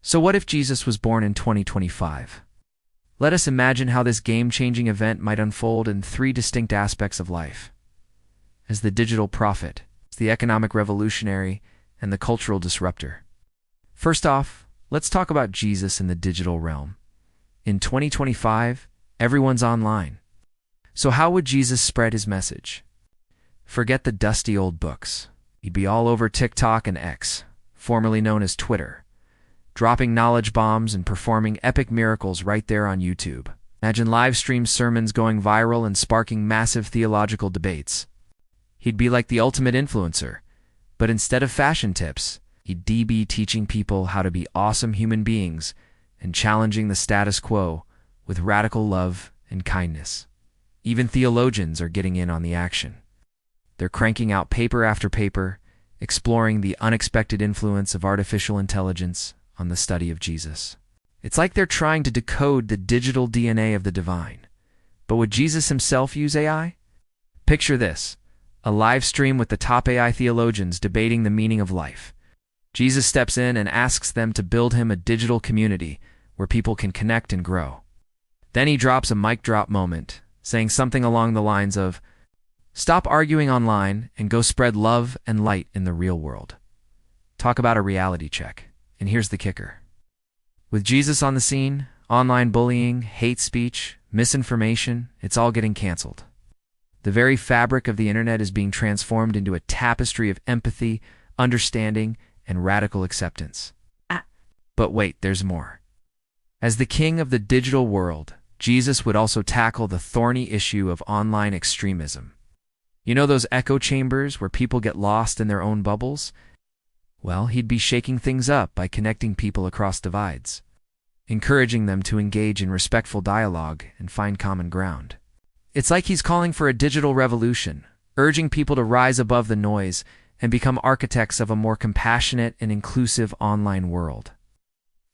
So what if Jesus was born in 2025? Let us imagine how this game-changing event might unfold in three distinct aspects of life: as the digital prophet, the economic revolutionary, and the cultural disruptor. First off, let's talk about Jesus in the digital realm. In 2025, everyone's online. So how would Jesus spread his message? Forget the dusty old books. He'd be all over TikTok and X, formerly known as Twitter, dropping knowledge bombs and performing epic miracles right there on YouTube. Imagine live-stream sermons going viral and sparking massive theological debates. He'd be like the ultimate influencer, but instead of fashion tips, he'd be teaching people how to be awesome human beings and challenging the status quo with radical love and kindness. Even theologians are getting in on the action. They're cranking out paper after paper, exploring the unexpected influence of artificial intelligence on the study of Jesus. It's like they're trying to decode the digital DNA of the divine. But would Jesus himself use AI? Picture this: a live stream with the top AI theologians debating the meaning of life. Jesus steps in and asks them to build him a digital community where people can connect and grow. Then he drops a mic drop moment, saying something along the lines of, "Stop arguing online and go spread love and light in the real world." Talk about a reality check. And here's the kicker. With Jesus on the scene, online bullying, hate speech, misinformation, it's all getting canceled. The very fabric of the internet is being transformed into a tapestry of empathy, understanding, and radical acceptance. But wait, there's more. As the king of the digital world, Jesus would also tackle the thorny issue of online extremism. You know those echo chambers where people get lost in their own bubbles? Well, he'd be shaking things up by connecting people across divides, encouraging them to engage in respectful dialogue and find common ground. It's like he's calling for a digital revolution, urging people to rise above the noise and become architects of a more compassionate and inclusive online world.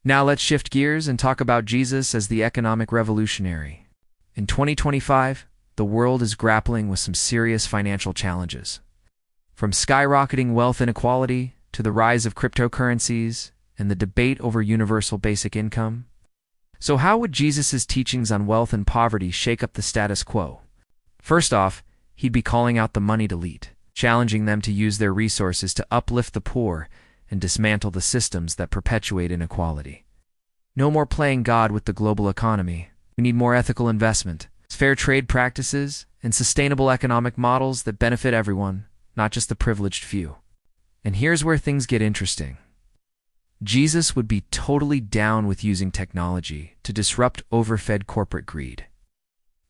Now let's shift gears and talk about Jesus as the economic revolutionary. In 2025, the world is grappling with some serious financial challenges. From skyrocketing wealth inequality to the rise of cryptocurrencies and the debate over universal basic income. So how would Jesus' teachings on wealth and poverty shake up the status quo? First off, he'd be calling out the moneyed elite, challenging them to use their resources to uplift the poor and dismantle the systems that perpetuate inequality. No more playing God with the global economy. We need more ethical investment, fair trade practices, and sustainable economic models that benefit everyone, not just the privileged few. And here's where things get interesting. Jesus would be totally down with using technology to disrupt overfed corporate greed.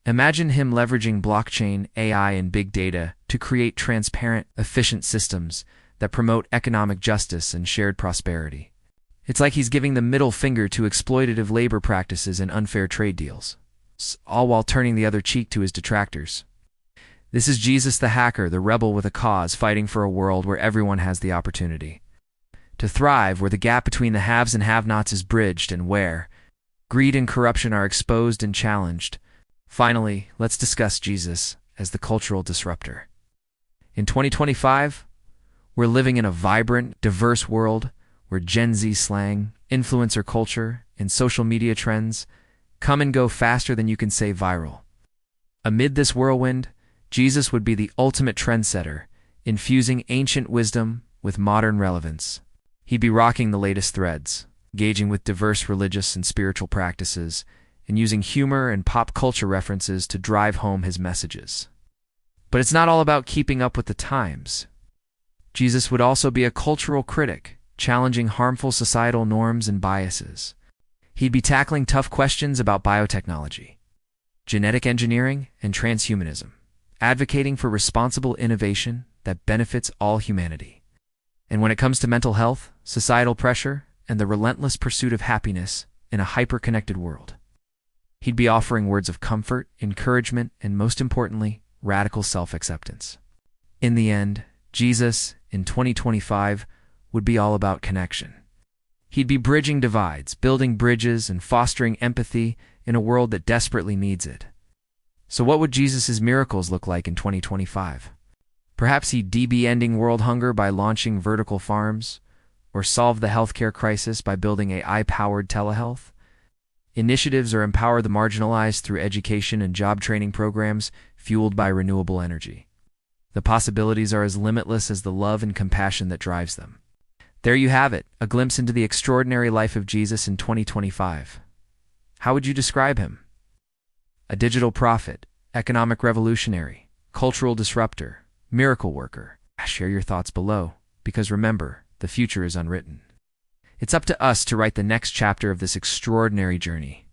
Imagine him leveraging blockchain, AI, and big data to create transparent, efficient systems that promote economic justice and shared prosperity. It's like he's giving the middle finger to exploitative labor practices and unfair trade deals, all while turning the other cheek to his detractors. This is Jesus the hacker, the rebel with a cause, fighting for a world where everyone has the opportunity to thrive, where the gap between the haves and have-nots is bridged, and where greed and corruption are exposed and challenged. Finally, let's discuss Jesus as the cultural disruptor. In 2025, we're living in a vibrant, diverse world where Gen Z slang, influencer culture, and social media trends come and go faster than you can say viral. Amid this whirlwind, Jesus would be the ultimate trendsetter, infusing ancient wisdom with modern relevance. He'd be rocking the latest threads, engaging with diverse religious and spiritual practices, and using humor and pop culture references to drive home his messages. But it's not all about keeping up with the times. Jesus would also be a cultural critic, challenging harmful societal norms and biases. He'd be tackling tough questions about biotechnology, genetic engineering, and transhumanism, advocating for responsible innovation that benefits all humanity. And when it comes to mental health, societal pressure, and the relentless pursuit of happiness in a hyper-connected world, he'd be offering words of comfort, encouragement, and most importantly, radical self-acceptance. In the end, Jesus, in 2025, would be all about connection. He'd be bridging divides, building bridges, and fostering empathy in a world that desperately needs it. So what would Jesus' miracles look like in 2025? Perhaps he'd be ending world hunger by launching vertical farms, Or solve the healthcare crisis by building AI-powered telehealth? Initiatives or empower the marginalized through education and job training programs fueled by renewable energy. The possibilities are as limitless as the love and compassion that drives them. There you have it, a glimpse into the extraordinary life of Jesus in 2025. How would you describe him? A digital prophet, economic revolutionary, cultural disruptor, miracle worker. Share your thoughts below, because remember, the future is unwritten. It's up to us to write the next chapter of this extraordinary journey.